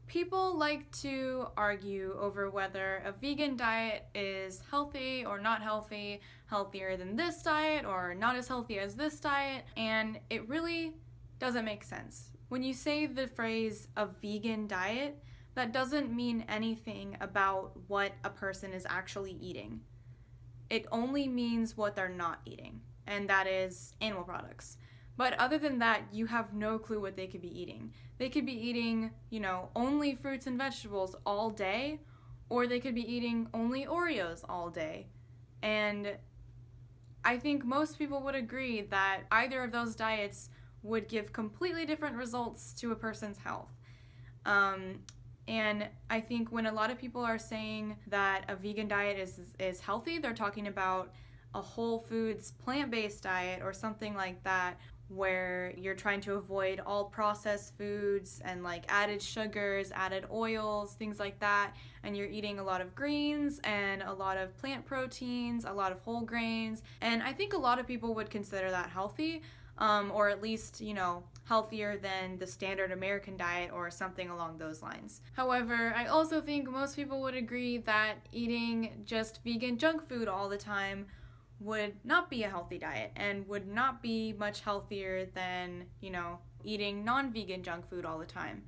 People like to argue over whether a vegan diet is healthy or not healthy, healthier than this diet or not as healthy as this diet, and it really doesn't make sense. When you say the phrase a vegan diet, that doesn't mean anything about what a person is actually eating. It only means what they're not eating, and that is animal products. But other than that, you have no clue what they could be eating. They could be eating, only fruits and vegetables all day, or they could be eating only Oreos all day. And I think most people would agree that either of those diets would give completely different results to a person's health. And I think when a lot of people are saying that a vegan diet is healthy, they're talking about a whole foods plant-based diet or something like that, where you're trying to avoid all processed foods and like added sugars, added oils, things like that, and you're eating a lot of greens and a lot of plant proteins, a lot of whole grains, and I think a lot of people would consider that healthy, or at least, healthier than the standard American diet or something along those lines. However, I also think most people would agree that eating just vegan junk food all the time would not be a healthy diet and would not be much healthier than, eating non-vegan junk food all the time.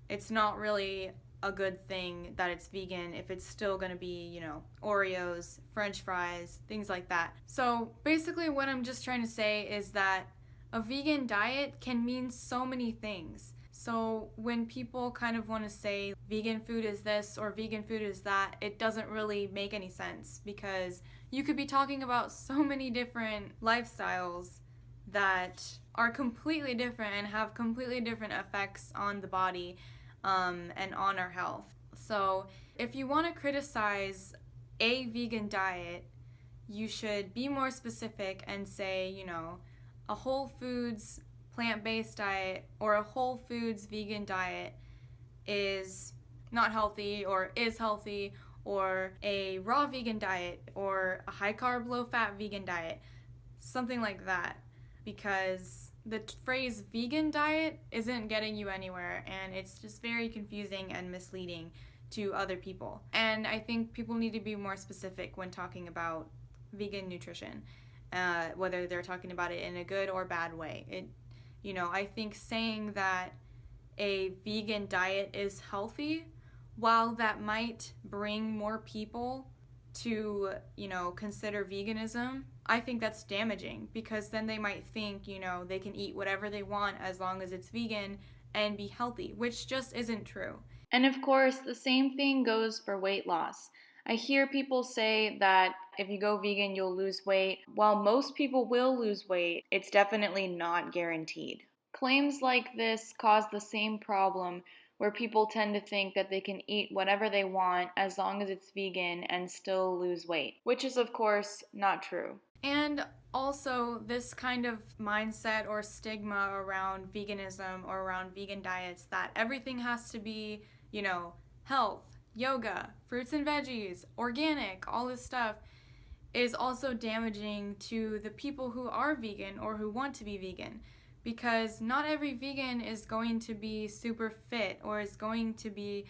It's not really a good thing that it's vegan if it's still going to be, Oreos, French fries, things like that. So basically what I'm just trying to say is that a vegan diet can mean so many things. So when people kind of want to say vegan food is this or vegan food is that, it doesn't really make any sense, because you could be talking about so many different lifestyles that are completely different and have completely different effects on the body, and on our health. So if you want to criticize a vegan diet, you should be more specific and say, a whole foods plant-based diet or a whole foods vegan diet is not healthy or is healthy, or a raw vegan diet or a high carb low fat vegan diet, something like that, because the phrase vegan diet isn't getting you anywhere, and it's just very confusing and misleading to other people. And I think people need to be more specific when talking about vegan nutrition, whether they're talking about it in a good or bad way. I think saying that a vegan diet is healthy, while that might bring more people to, consider veganism, I think that's damaging, because then they might think, they can eat whatever they want as long as it's vegan and be healthy, which just isn't true. And of course, the same thing goes for weight loss. I hear people say that if you go vegan, you'll lose weight. While most people will lose weight, it's definitely not guaranteed. Claims like this cause the same problem, where people tend to think that they can eat whatever they want as long as it's vegan and still lose weight, which is of course not true. And also, this kind of mindset or stigma around veganism or around vegan diets, that everything has to be, health, yoga, fruits and veggies, organic, all this stuff, is also damaging to the people who are vegan or who want to be vegan, because not every vegan is going to be super fit or is going to be,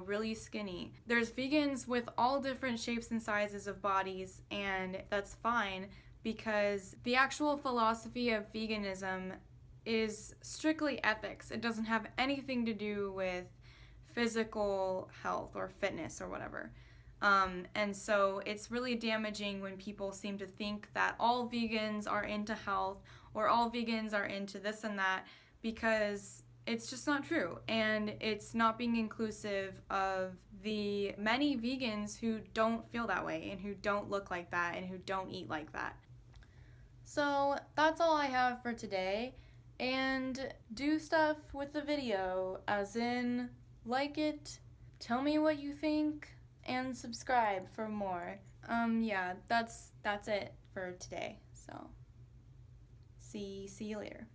really skinny. There's vegans with all different shapes and sizes of bodies, and that's fine, because the actual philosophy of veganism is strictly ethics. It doesn't have anything to do with physical health or fitness or whatever. And so it's really damaging when people seem to think that all vegans are into health or all vegans are into this and that, because it's just not true, and it's not being inclusive of the many vegans who don't feel that way and who don't look like that and who don't eat like that. So that's all I have for today, and do stuff with the video, as in like it, tell me what you think, and subscribe for more. Yeah, that's it for today. So see you later.